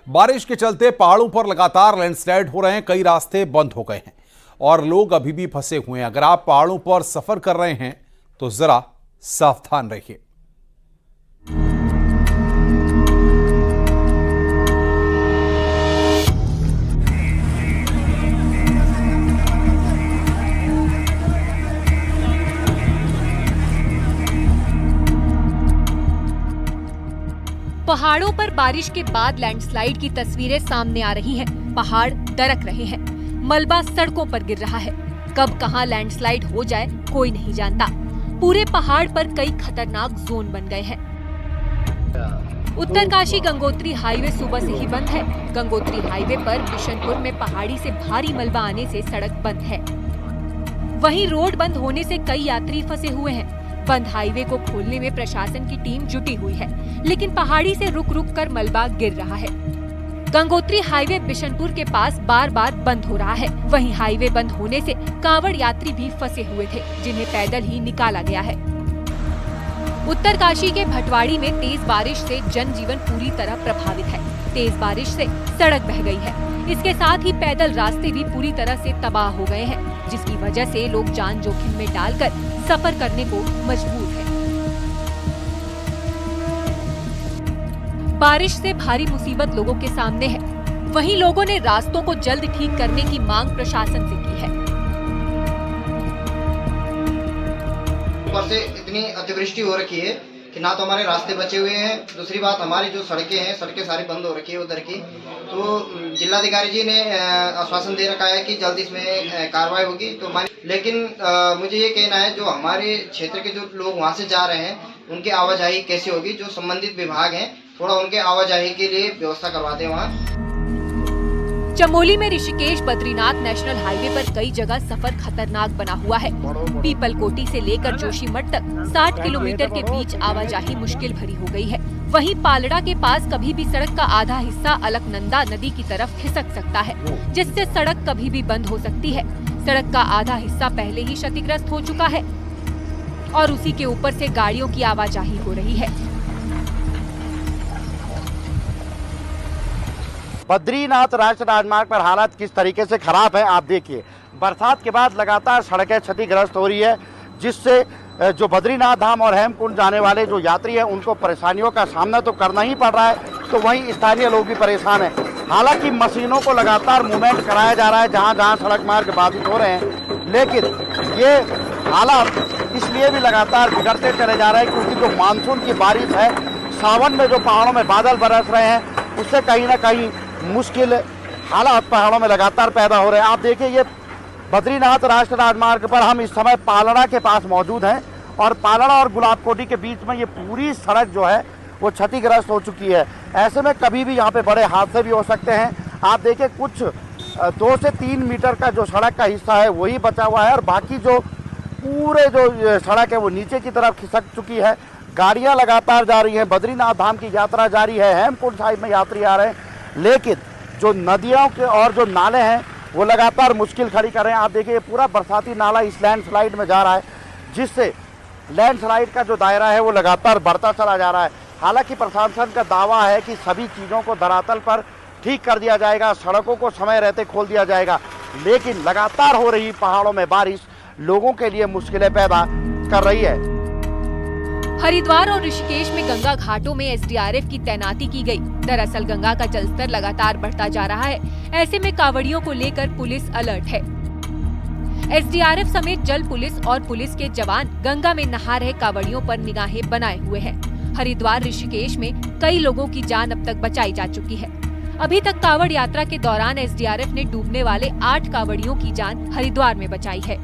बारिश के चलते पहाड़ों पर लगातार लैंडस्लाइड हो रहे हैं, कई रास्ते बंद हो गए हैं और लोग अभी भी फंसे हुए हैं। अगर आप पहाड़ों पर सफर कर रहे हैं तो जरा सावधान रहिए। पहाड़ों पर बारिश के बाद लैंडस्लाइड की तस्वीरें सामने आ रही हैं। पहाड़ दरक रहे हैं, मलबा सड़कों पर गिर रहा है। कब कहां लैंडस्लाइड हो जाए कोई नहीं जानता। पूरे पहाड़ पर कई खतरनाक जोन बन गए हैं। उत्तरकाशी गंगोत्री हाईवे सुबह से ही बंद है। गंगोत्री हाईवे पर बिशनपुर में पहाड़ी से भारी मलबा आने से सड़क बंद है। वहीं रोड बंद होने से कई यात्री फंसे हुए हैं। बंद हाईवे को खोलने में प्रशासन की टीम जुटी हुई है, लेकिन पहाड़ी से रुक रुक कर मलबा गिर रहा है। गंगोत्री हाईवे बिशनपुर के पास बार बार बंद हो रहा है। वहीं हाईवे बंद होने से कांवड़ यात्री भी फंसे हुए थे, जिन्हें पैदल ही निकाला गया है। उत्तरकाशी के भटवाड़ी में तेज बारिश से जनजीवन पूरी तरह प्रभावित है। तेज बारिश से सड़क बह गई है। इसके साथ ही पैदल रास्ते भी पूरी तरह से तबाह हो गए हैं, जिसकी वजह से लोग जान जोखिम में डालकर सफर करने को मजबूर हैं। बारिश से भारी मुसीबत लोगों के सामने है। वहीं लोगों ने रास्तों को जल्द ठीक करने की मांग प्रशासन से की है। ऊपर से इतनी अतिवृष्टि हो रखी है कि ना तो हमारे रास्ते बचे हुए हैं, दूसरी बात हमारी जो सड़कें हैं, सड़कें सारी बंद हो रखी है उधर की। तो जिलाधिकारी जी ने आश्वासन दे रखा है कि जल्द इसमें कार्रवाई होगी। तो लेकिन मुझे ये कहना है, जो हमारे क्षेत्र के जो लोग वहाँ से जा रहे हैं उनकी आवाजाही कैसे होगी। जो संबंधित विभाग हैं थोड़ा उनके आवाजाही के लिए व्यवस्था करवा दें। वहाँ चमोली में ऋषिकेश बद्रीनाथ नेशनल हाईवे पर कई जगह सफर खतरनाक बना हुआ है। पीपलकोटी से लेकर जोशीमठ तक 60 किलोमीटर के बीच आवाजाही मुश्किल भरी हो गई है। वहीं पालड़ा के पास कभी भी सड़क का आधा हिस्सा अलकनंदा नदी की तरफ खिसक सकता है, जिससे सड़क कभी भी बंद हो सकती है। सड़क का आधा हिस्सा पहले ही क्षतिग्रस्त हो चुका है और उसी के ऊपर से गाड़ियों की आवाजाही हो रही है। बद्रीनाथ राष्ट्रीय राजमार्ग पर हालत किस तरीके से खराब है आप देखिए। बरसात के बाद लगातार सड़कें क्षतिग्रस्त हो रही है, जिससे जो बद्रीनाथ धाम और हेमकुंड जाने वाले जो यात्री हैं उनको परेशानियों का सामना तो करना ही पड़ रहा है, तो वहीं स्थानीय लोग भी परेशान हैं। हालांकि मशीनों को लगातार मूवमेंट कराया जा रहा है जहां जहां सड़क मार्ग बाधित हो रहे हैं, लेकिन ये हालात इसलिए भी लगातार बिगड़ते चले जा रहे हैं क्योंकि जो मानसून की बारिश है, सावन में जो पहाड़ों में बादल बरस रहे हैं, उससे कहीं ना कहीं मुश्किल हालात पहाड़ों में लगातार पैदा हो रहे हैं। आप देखिए, ये बद्रीनाथ राष्ट्रीय राजमार्ग पर हम इस समय पालड़ा के पास मौजूद हैं और पालड़ा और गुलाबकोटी के बीच में ये पूरी सड़क जो है वो क्षतिग्रस्त हो चुकी है। ऐसे में कभी भी यहाँ पे बड़े हादसे भी हो सकते हैं। आप देखिए, कुछ 2 से 3 मीटर का जो सड़क का हिस्सा है वही बचा हुआ है और बाकी जो पूरे जो सड़क है वो नीचे की तरफ खिसक चुकी है। गाड़ियाँ लगातार जा रही हैं, बद्रीनाथ धाम की यात्रा जारी है, हेमकुंड साहिब में यात्री आ रहे हैं, लेकिन जो नदियों के और जो नाले हैं वो लगातार मुश्किल खड़ी कर रहे हैं। आप देखिए, पूरा बरसाती नाला इस लैंडस्लाइड में जा रहा है, जिससे लैंडस्लाइड का जो दायरा है वो लगातार बढ़ता चला जा रहा है। हालांकि प्रशासन का दावा है कि सभी चीज़ों को धरातल पर ठीक कर दिया जाएगा, सड़कों को समय रहते खोल दिया जाएगा, लेकिन लगातार हो रही पहाड़ों में बारिश लोगों के लिए मुश्किलें पैदा कर रही है। हरिद्वार और ऋषिकेश में गंगा घाटों में एसडीआरएफ की तैनाती की गई। दरअसल गंगा का जलस्तर लगातार बढ़ता जा रहा है। ऐसे में कांवड़ियों को लेकर पुलिस अलर्ट है। एसडीआरएफ समेत जल पुलिस और पुलिस के जवान गंगा में नहा रहे कांवड़ियों पर निगाहें बनाए हुए हैं। हरिद्वार ऋषिकेश में कई लोगों की जान अब तक बचाई जा चुकी है। अभी तक कांवड़ यात्रा के दौरान एसडीआरएफ ने डूबने वाले 8 कांवड़ियों की जान हरिद्वार में बचाई है।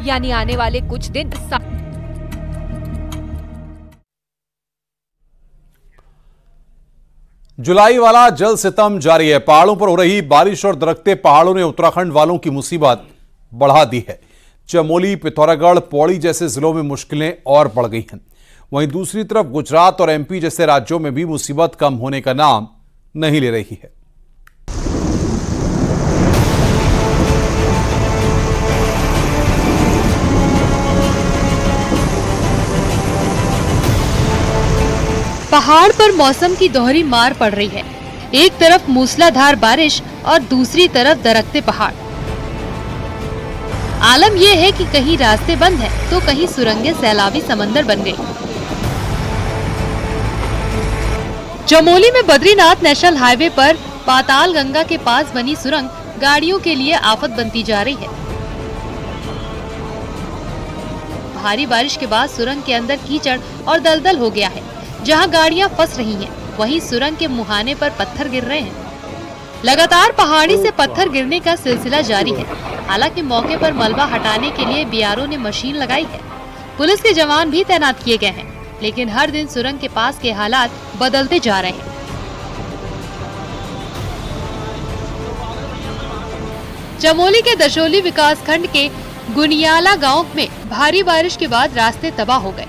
यानी आने वाले कुछ दिन जुलाई वाला जल सितम जारी है। पहाड़ों पर हो रही बारिश और दरकते पहाड़ों ने उत्तराखंड वालों की मुसीबत बढ़ा दी है। चमोली, पिथौरागढ़, पौड़ी जैसे जिलों में मुश्किलें और बढ़ गई हैं। वहीं दूसरी तरफ गुजरात और एमपी जैसे राज्यों में भी मुसीबत कम होने का नाम नहीं ले रही है। पहाड़ पर मौसम की दोहरी मार पड़ रही है। एक तरफ मूसलाधार बारिश और दूसरी तरफ दरकते पहाड़। आलम यह है कि कहीं रास्ते बंद हैं, तो कहीं सुरंगें सैलाबी समंदर बन गई। चमोली में बद्रीनाथ नेशनल हाईवे पर पाताल गंगा के पास बनी सुरंग गाड़ियों के लिए आफत बनती जा रही है। भारी बारिश के बाद सुरंग के अंदर कीचड़ और दलदल हो गया है। जहां गाड़ियां फंस रही हैं, वहीं सुरंग के मुहाने पर पत्थर गिर रहे हैं। लगातार पहाड़ी से पत्थर गिरने का सिलसिला जारी है। हालांकि मौके पर मलबा हटाने के लिए बीआरओ ने मशीन लगाई है। पुलिस के जवान भी तैनात किए गए हैं, लेकिन हर दिन सुरंग के पास के हालात बदलते जा रहे हैं। चमोली के दशोली विकासखंड के गुनियाला गांव में भारी बारिश के बाद रास्ते तबाह हो गए।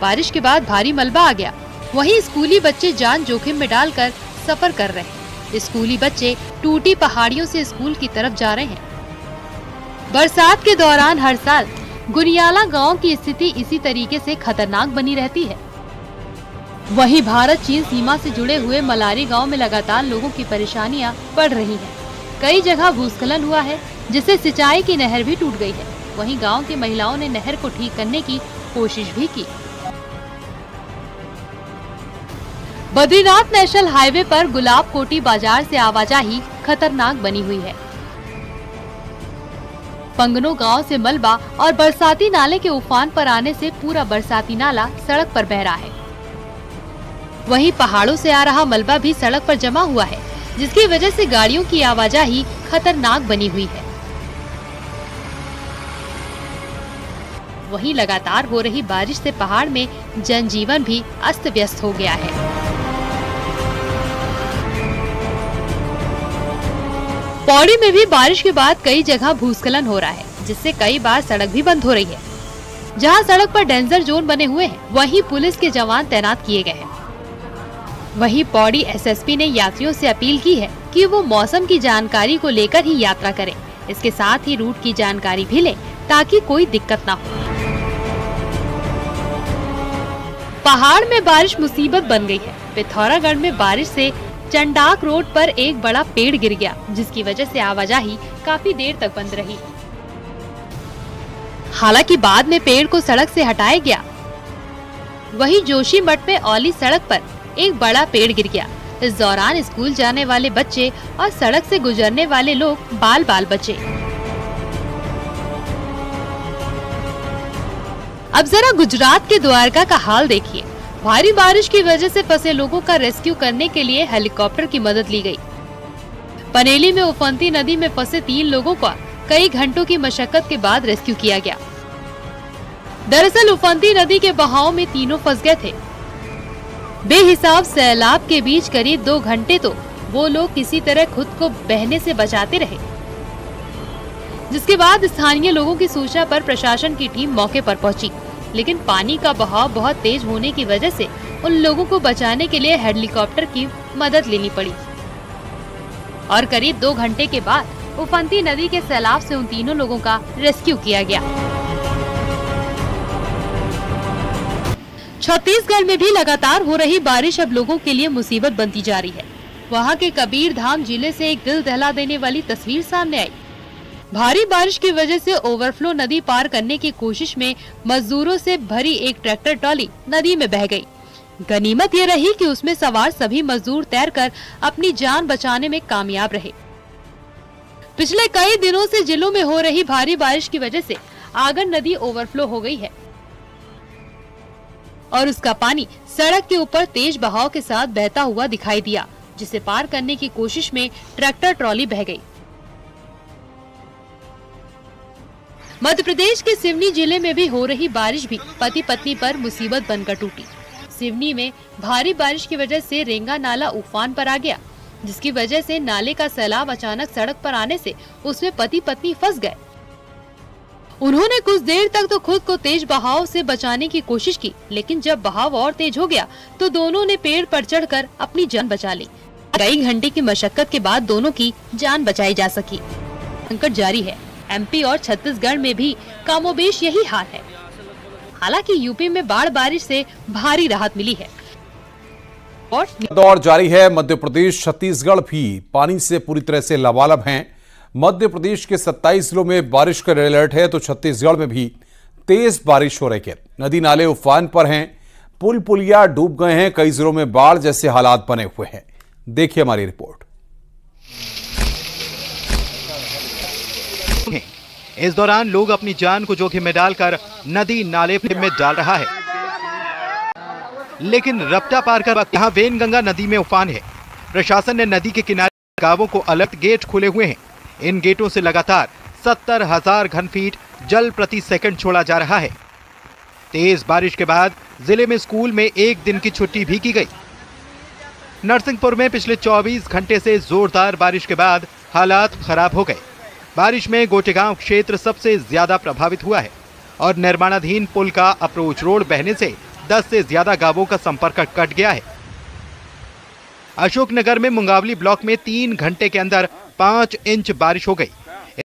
बारिश के बाद भारी मलबा आ गया। वहीं स्कूली बच्चे जान जोखिम में डालकर सफर कर रहे हैं। स्कूली बच्चे टूटी पहाड़ियों से स्कूल की तरफ जा रहे हैं। बरसात के दौरान हर साल गुनियाला गांव की स्थिति इसी तरीके से खतरनाक बनी रहती है। वहीं भारत चीन सीमा से जुड़े हुए मलारी गांव में लगातार लोगों की परेशानियां बढ़ रही हैं। कई जगह भूस्खलन हुआ है, जिससे सिंचाई की नहर भी टूट गई है। वहीं गांव की महिलाओं ने नहर को ठीक करने की कोशिश भी की। बद्रीनाथ नेशनल हाईवे पर गुलाब कोटी बाजार से आवाजाही खतरनाक बनी हुई है। पंगनो गांव से मलबा और बरसाती नाले के उफान पर आने से पूरा बरसाती नाला सड़क पर बह रहा है। वहीं पहाड़ों से आ रहा मलबा भी सड़क पर जमा हुआ है, जिसकी वजह से गाड़ियों की आवाजाही खतरनाक बनी हुई है। वहीं लगातार हो रही बारिश से पहाड़ में जनजीवन भी अस्त व्यस्त हो गया है। पौड़ी में भी बारिश के बाद कई जगह भूस्खलन हो रहा है, जिससे कई बार सड़क भी बंद हो रही है। जहां सड़क पर डेंजर जोन बने हुए हैं, वहीं पुलिस के जवान तैनात किए गए हैं। वहीं पौड़ी एसएसपी ने यात्रियों से अपील की है कि वो मौसम की जानकारी को लेकर ही यात्रा करें। इसके साथ ही रूट की जानकारी भी लें, ताकि कोई दिक्कत ना हो। पहाड़ में बारिश मुसीबत बन गई है। पिथौरागढ़ में बारिश से चंडाक रोड पर एक बड़ा पेड़ गिर गया, जिसकी वजह से आवाजाही काफी देर तक बंद रही। हालांकि बाद में पेड़ को सड़क से हटाया गया। वहीं जोशीमठ में औली सड़क पर एक बड़ा पेड़ गिर गया। इस दौरान स्कूल जाने वाले बच्चे और सड़क से गुजरने वाले लोग बाल बाल बचे। अब जरा गुजरात के द्वारका का हाल देखिए। भारी बारिश की वजह से फंसे लोगों का रेस्क्यू करने के लिए हेलीकॉप्टर की मदद ली गई। पनेली में उफनती नदी में फंसे 3 लोगों का कई घंटों की मशक्कत के बाद रेस्क्यू किया गया। दरअसल उफनती नदी के बहाव में तीनों फंस गए थे। बेहिसाब सैलाब के बीच करीब 2 घंटे तो वो लोग किसी तरह खुद को बहने से बचाते रहे, जिसके बाद स्थानीय लोगों की सूचना पर प्रशासन की टीम मौके पर पहुंची। लेकिन पानी का बहाव बहुत तेज होने की वजह से उन लोगों को बचाने के लिए हेलीकॉप्टर की मदद लेनी पड़ी और करीब 2 घंटे के बाद उफनती नदी के सैलाब से उन तीनों लोगों का रेस्क्यू किया गया। छत्तीसगढ़ में भी लगातार हो रही बारिश अब लोगों के लिए मुसीबत बनती जा रही है। वहां के कबीरधाम जिले से एक दिल दहला देने वाली तस्वीर सामने आई। भारी बारिश की वजह से ओवरफ्लो नदी पार करने की कोशिश में मजदूरों से भरी एक ट्रैक्टर ट्रॉली नदी में बह गई। गनीमत ये रही कि उसमें सवार सभी मजदूर तैरकर अपनी जान बचाने में कामयाब रहे। पिछले कई दिनों से जिलों में हो रही भारी बारिश की वजह से आगर नदी ओवरफ्लो हो गई है और उसका पानी सड़क के ऊपर तेज बहाव के साथ बहता हुआ दिखाई दिया, जिसे पार करने की कोशिश में ट्रैक्टर ट्रॉली बह गई। मध्य प्रदेश के सिवनी जिले में भी हो रही बारिश भी पति पत्नी पर मुसीबत बनकर टूटी। सिवनी में भारी बारिश की वजह से रेंगा नाला उफान पर आ गया, जिसकी वजह से नाले का सैलाब अचानक सड़क पर आने से उसमें पति पत्नी फंस गए। उन्होंने कुछ देर तक तो खुद को तेज बहाव से बचाने की कोशिश की, लेकिन जब बहाव और तेज हो गया तो दोनों ने पेड़ पर चढ़कर अपनी जान बचा ली। कई घंटे की मशक्कत के बाद दोनों की जान बचाई जा सकी। संकट जारी है। एमपी और छत्तीसगढ़ में भी कमोबेश यही हाल है। हालांकि यूपी में बाढ़ बारिश से भारी राहत मिली है। दौर जारी है। मध्य प्रदेश, छत्तीसगढ़ भी पानी से पूरी तरह से लबालब हैं। मध्य प्रदेश के 27 जिलों में बारिश का रेड अलर्ट है, तो छत्तीसगढ़ में भी तेज बारिश हो रही है। नदी नाले उफान पर हैं, पुल पुलिया डूब गए हैं, कई जिलों में बाढ़ जैसे हालात बने हुए हैं। देखिए हमारी रिपोर्ट। इस दौरान लोग अपनी जान को जोखिम में डालकर नदी नाले में डाल रहा है, लेकिन रपटा पार कर वक्त यहाँ वेनगंगा नदी में उफान है। प्रशासन ने नदी के किनारे गांवों को अलर्ट गेट खोले हुए हैं। इन गेटों से लगातार 70,000 घन फीट जल प्रति सेकंड छोड़ा जा रहा है। तेज बारिश के बाद जिले में स्कूल में एक दिन की छुट्टी भी की गई। नरसिंहपुर में पिछले 24 घंटे से जोरदार बारिश के बाद हालात खराब हो गए। बारिश में गोटेगांव क्षेत्र सबसे ज्यादा प्रभावित हुआ है और निर्माणाधीन पुल का अप्रोच रोड बहने से 10 से ज्यादा गांवों का संपर्क कट गया है। अशोकनगर में मुंगावली ब्लॉक में 3 घंटे के अंदर 5 इंच बारिश हो गई।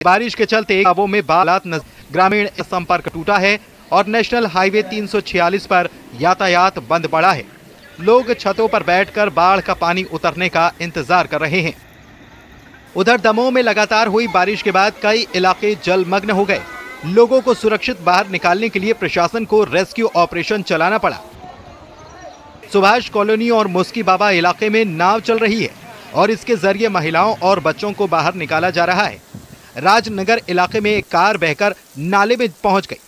बारिश के चलते गांवों में ग्रामीण संपर्क टूटा है और नेशनल हाईवे 346 पर यातायात बंद पड़ा है। लोग छतों पर बैठकर बाढ़ का पानी उतरने का इंतजार कर रहे हैं। उधर दमोह में लगातार हुई बारिश के बाद कई इलाके जलमग्न हो गए। लोगों को सुरक्षित बाहर निकालने के लिए प्रशासन को रेस्क्यू ऑपरेशन चलाना पड़ा। सुभाष कॉलोनी और मुस्की बाबा इलाके में नाव चल रही है और इसके जरिए महिलाओं और बच्चों को बाहर निकाला जा रहा है। राजनगर इलाके में एक कार बहकर नाले में पहुंच गई।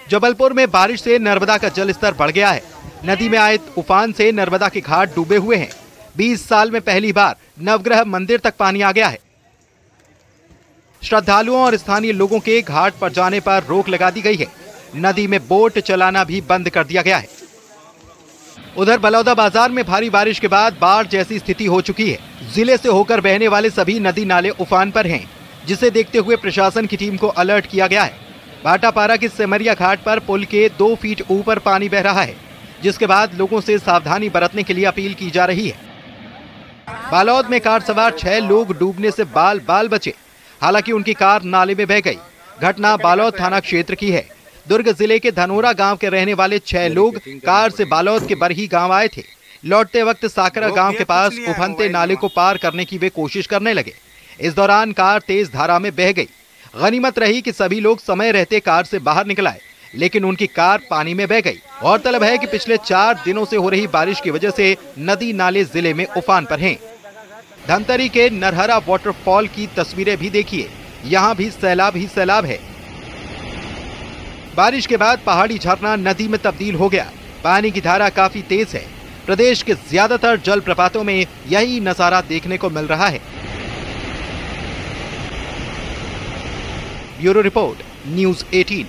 जबलपुर में बारिश से नर्मदा का जलस्तर बढ़ गया है। नदी में आए उफान से नर्मदा के घाट डूबे हुए हैं। 20 साल में पहली बार नवग्रह मंदिर तक पानी आ गया है। श्रद्धालुओं और स्थानीय लोगों के घाट पर जाने पर रोक लगा दी गई है। नदी में बोट चलाना भी बंद कर दिया गया है। उधर बलौदा बाजार में भारी बारिश के बाद बाढ़ जैसी स्थिति हो चुकी है। जिले से होकर बहने वाले सभी नदी नाले उफान पर हैं, जिसे देखते हुए प्रशासन की टीम को अलर्ट किया गया है। भाटापारा के सेमरिया घाट पर पुल के 2 फीट ऊपर पानी बह रहा है, जिसके बाद लोगों से सावधानी बरतने के लिए अपील की जा रही है। बालोद में कार सवार 6 लोग डूबने से बाल बाल बचे, हालांकि उनकी कार नाले में बह गई। घटना बालोद थाना क्षेत्र की है। दुर्ग जिले के धनोरा गांव के रहने वाले 6 लोग कार से बालोद के बरही गांव आए थे। लौटते वक्त साकरा गांव के पास उफनते नाले को पार करने की वे कोशिश करने लगे। इस दौरान कार तेज धारा में बह गई। गनीमत रही कि सभी लोग समय रहते कार से बाहर निकल आए, लेकिन उनकी कार पानी में बह गई। गौरतलब है कि पिछले 4 दिनों से हो रही बारिश की वजह से नदी नाले जिले में उफान पर हैं। धमतरी के नरहरा वाटरफॉल की तस्वीरें भी देखिए, यहाँ भी सैलाब ही सैलाब है। बारिश के बाद पहाड़ी झरना नदी में तब्दील हो गया। पानी की धारा काफी तेज है। प्रदेश के ज्यादातर जलप्रपातों में यही नजारा देखने को मिल रहा है। Bureau report, news 18।